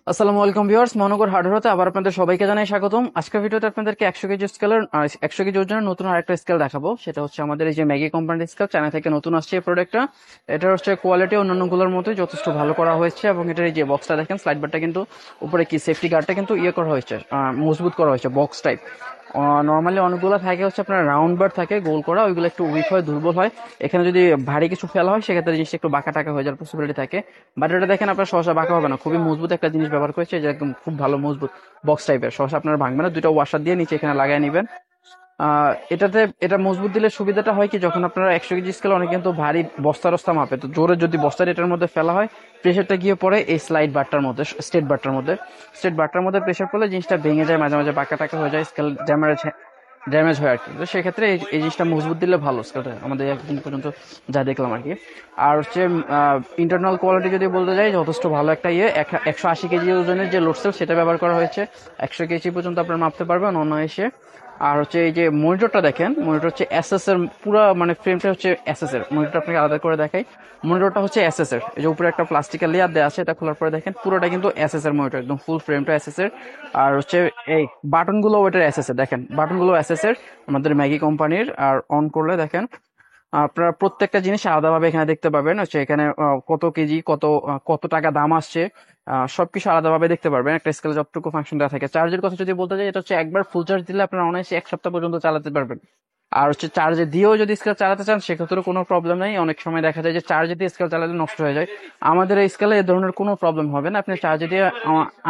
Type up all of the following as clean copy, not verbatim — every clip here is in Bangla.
আসসালামু আলাইকুম ভিউয়ার্স, মনোকর হার্ডওয়্যারতে আবার আপনাদের সবাইকে জানাই স্বাগতম। আজকের ভিডিওতে আপনাদেরকে 100 কেজি স্কেলের 100 কেজি ওজনের নতুন আরেকটা স্কেল দেখাবো। সেটা হচ্ছে আমাদের এই যে ম্যাগি কোম্পানির স্কেল, চায়না থেকে নতুন আসছে এই প্রোডাক্টটা। এটা হচ্ছে কোয়ালিটি অন্যান্যগুলোর মতোই যথেষ্ট ভালো করা হয়েছে, এবং এটার এই যে বক্সটা দেখেন, স্লাইড বারটা কিন্তু উপরে কি সেফটি গার্ডটা কিন্তু করা হয়েছে, মজবুত করা হয়েছে বক্স টাইপ। নর্মালি অনেকগুলো থাকে হচ্ছে আপনার রাউন্ড বার থাকে গোল করা, ওইগুলো একটু উইক হয়, দুর্বল হয়। এখানে যদি ভারী কিছু ফেলা হয় সেক্ষেত্রে জিনিসটা একটু বাঁকা টাকা হয়ে যাওয়ার পসিবিলিটি থাকে। বাট এটা দেখেন আপনার সহসা বাঁকা হবে না, খুবই মজবুত একটা জিনিস ব্যবহার করেছে, যে একদম খুব ভালো মজবুত বক্স টাইপের, সহসা আপনার ভাঙবে না। দুইটা ওয়াশার দিয়ে নিচে এখানে লাগাই নিবেন। এটা মজবুত দিলে সুবিধাটা হয় কি, যখন আপনারা 100 কেজি স্কেল অনেক কিন্তু ভারী বস্তা রস্তা মাপে, তো জোরে যদি বস্তার এটার মধ্যে ফেলা হয়, প্রেশারটা গিয়ে পড়ে এই স্লাইড বারটার মধ্যে, স্টেট বারটার মধ্যে প্রেশার পড়লে জিনিসটা ভেঙে যায়, মাঝে মাঝে বাঁকা টাকা হয়ে যায়, স্কেল ড্যামেজ হয় আর কি। তো সেক্ষেত্রে এই জিনিসটা মজবুত দিলে ভালো, স্কেলটা আমাদের একদিন পর্যন্ত যা দেখলাম আর কি। আর হচ্ছে ইন্টারনাল কোয়ালিটি যদি বলতে যাই, যথেষ্ট ভালো একটা 180 কেজি ওজনের যে লোড সেল সেটা ব্যবহার করা হয়েছে। 100 কেজি পর্যন্ত আপনার মাপতে পারবেন অনায়াসে। আর হচ্ছে এই যে মনিটরটা দেখেন, মনিটর হচ্ছে এসএস এর, পুরো মানে ফ্রেমটা হচ্ছে এসএস এর। মনিটর আপনাকে আলাদা করে দেখাই, মনিটরটা হচ্ছে এসএস এর। এই যে উপরে একটা প্লাস্টিকের লেয়ার দেওয়া আছে, এটা খোলার পরে দেখেন পুরোটা কিন্তু এসএস এর মনিটর, একদম ফুল ফ্রেমটা এসএস এর। আর হচ্ছে এই বাটনগুলো ওইটার এসএস এর, দেখেন বাটনগুলো এসএস এর, আমাদের ম্যাগি কোম্পানির। আর অন করলে দেখেন আপনারা প্রত্যেকটা জিনিস আলাদাভাবে এখানে দেখতে পাবেন। হচ্ছে এখানে কত কেজি, কত টাকা দাম আসছে, সবকিছু আলাদাভাবে দেখতে পারবেন। একটা স্কেলে যতটুকু ফাংশন দেওয়া থাকে। চার্জের কথা যদি বলতে চাই, এটা হচ্ছে একবার ফুল চার্জ দিলে আপনারা অনায়াসে 1 সপ্তাহ পর্যন্ত চালাতে পারবেন। আর হচ্ছে চার্জে দিয়েও যদি স্কেল চালাতে চান সেক্ষেত্রে কোনো প্রবলেম নেই। অনেক সময় দেখা যায় যে চার্জে দিয়ে স্কেল চালাতে নষ্ট হয়ে যায়। আমাদের এই স্কেলে এই ধরনের কোনো প্রবলেম হবে না, আপনি চার্জে দিয়ে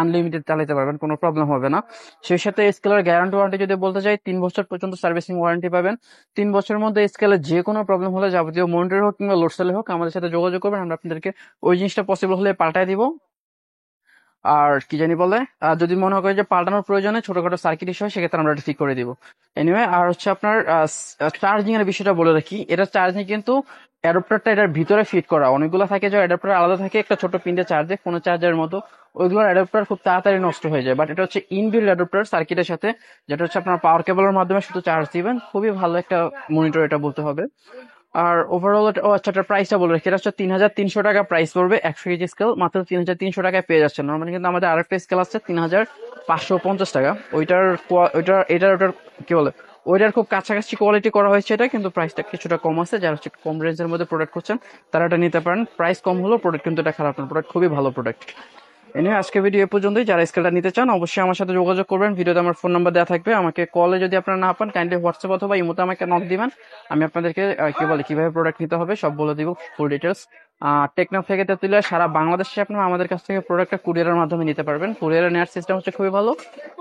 আনলিমিটেড চালাতে পারবেন, কোনো প্রবলেম হবে না। সেই সাথে স্কেলের গ্যারান্টি ওয়ারেন্টি যদি বলতে চাই, 3 বছর পর্যন্ত সার্ভিসিং ওয়ারেন্টি পাবেন। 3 বছরের মধ্যে স্কেলে যে কোনো প্রবলেম হলে, যাবতীয় মনিটর হোক কিংবা লোড সেলে হোক, আমাদের সাথে যোগাযোগ করবেন, আমরা আপনাদেরকে ওই জিনিসটা পসিবল হলে পাল্টায় দিব। আর কি জানি বলে, যদি মনে হয় যে পাল্টানোর প্রয়োজনে ছোটখাটো সার্কিট ইস্যু হয়, সেক্ষেত্রে আমরা এটা ঠিক করে দিব। এনিওয়ে, আর হচ্ছে আপনার চার্জিং এর বিষয়টা বলে রাখি, এটা চার্জিং কিন্তু অ্যাডাপ্টারটা এটার ভিতরে ফিট করা। অনেকগুলো থাকে যে অ্যাডাপ্টার আলাদা থাকে, একটা ছোট পিনতে চার্জে, ফোনের চার্জারের মতো। ওইগুলোর অ্যাডাপ্টার খুব তাড়াতাড়ি নষ্ট হয়ে যায়, বাট এটা হচ্ছে ইনবিল্ট অ্যাডাপ্টার সার্কিটের সাথে, যেটা হচ্ছে আপনার পাওয়ার কেবলের মাধ্যমে শুধু চার্জ দিবেন। খুবই ভালো একটা মনিটর এটা বলতে হবে। আর ওভারঅল, ও আচ্ছা, এটার প্রাইসটা বলে রাখি, এটা হচ্ছে 3,300 টাকা প্রাইস পড়বে। 100 কেজি স্কেল মাত্র 3,300 টাকায় পেয়ে যাচ্ছেন। নর্মালি কিন্তু আমাদের আরেকটা স্কেল আছে 3,550 টাকা, ওইটার কি বলে, ওইটার খুব কাছাকাছি কোয়ালিটি করা হয়েছে এটা, কিন্তু প্রাইসটা কিছুটা কম আছে। যারা হচ্ছে কম রেঞ্জের মধ্যে প্রোডাক্ট করছেন তারা এটা নিতে পারেন। প্রাইস কম হলেও প্রোডাক্ট কিন্তু এটা খারাপ না, প্রোডাক্ট খুবই ভালো প্রোডাক্ট। এনিওয়ে, আজকে ভিডিও এ পর্যন্তই। যারা স্কেলটা নিতে চান অবশ্যই আমার সাথে যোগাযোগ করবেন। ভিডিওতে আমার ফোন নাম্বার দেওয়া থাকবে, আমাকে কলে যদি আপনারা না পান, কাইন্ডলি হোয়াটসঅ্যাপ অথবা ইমোতে আমাকে নক দিবেন। আমি আপনাদেরকে কিভাবে প্রোডাক্ট নিতে হবে সব বলে দিব, ফুল ডিটেলস। টেকনাফ থেকে তেতুলিয়া সারা বাংলাদেশে আপনারা আমাদের কাছ থেকে প্রোডাক্টটা কুরিয়ারের মাধ্যমে নিতে পারবেন। কুরিয়ারের নেওয়ার সিস্টেম হচ্ছে খুবই ভালো।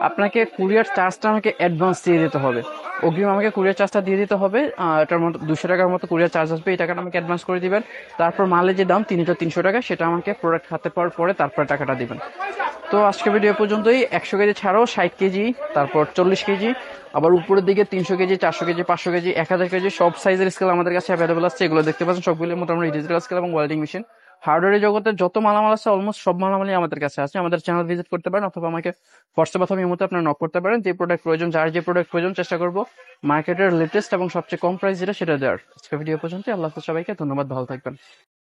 আপনাকে কুরিয়ার চার্জটা আমাকে অ্যাডভান্স দিয়ে দিতে হবে, অগ্রিম আমাকে কুরিয়ার চার্জটা দিয়ে দিতে হবে। এটার মতো 200 টাকার মতো কুরিয়ার চার্জ আসবে, এই টাকাটা আমাকে অ্যাডভান্স করে দিবেন। তারপর মালের যে দাম 3,300 টাকা, সেটা আমাকে প্রোডাক্ট হাতে পাওয়ার পরে তারপরে টাকাটা দিবেন। তো আজকে ভিডিও পর্যন্তই। 100 কেজি ছাড়াও 60 কেজি, তারপর 40 কেজি, আবার উপরের দিকে 300 কেজি, 400 কেজি, 500 কেজি, 1000 কেজি, সব সাইজের স্কেল আমাদের কাছে অ্যাভেলেবল আছে। এগুলো দেখতে পাচ্ছেন সবগুলো মোটামুটি ডিজিটাল স্কেল এবং ওয়েল্ডিং মেশিন। হার্ডওয়্যার জগতের যত মালামাল আছে অলমোস্ট সব মালামালই আমাদের কাছে আছে। আমাদের চ্যানেল ভিজিট করতে পারেন, অথবা আমাকে হোয়াটসঅ্যাপ অথবা ইমোতে আপনারা নক করতে পারেন। যে প্রোডাক্ট প্রয়োজন, যার যে প্রোডাক্ট প্রয়োজন, চেষ্টা করবো মার্কেটের লেটেস্ট এবং সবচেয়ে কম প্রাইস যেটা সেটা দেওয়ার। আজকে ভিডিও পর্যন্ত। আল্লাহ হাফেজ সবাইকে, ধন্যবাদ, ভালো থাকবেন।